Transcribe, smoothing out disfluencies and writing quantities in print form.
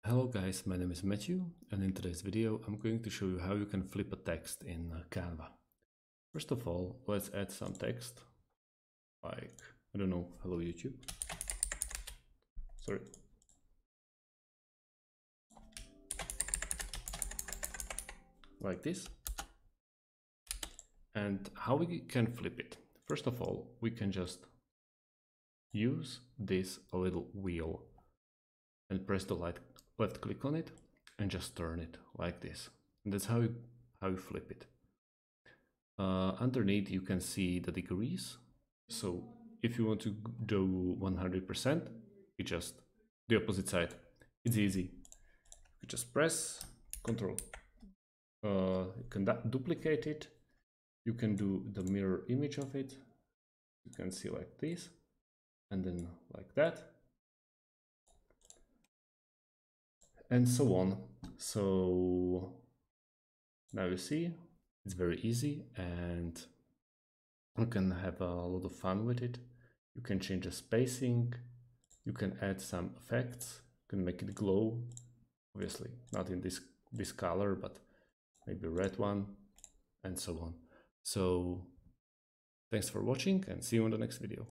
Hello guys, my name is Matthew, and in today's video I'm going to show you how you can flip a text in Canva. First of all, let's add some text, like, I don't know, hello YouTube. Sorry. Like this. And how we can flip it? First of all, we can just use this little wheel and press the left click on it and just turn it like this. And that's how you flip it. Underneath you can see the degrees. So if you want to do 100%, you just the opposite side. It's easy. You just press Control. You can duplicate it. You can do the mirror image of it. You can see like this, and then like that, and so on. So now you see it's very easy, and you can have a lot of fun with it. You can change the spacing, you can add some effects, you can make it glow, obviously not in this color, but maybe red one, and so on. So thanks for watching, and see you in the next video.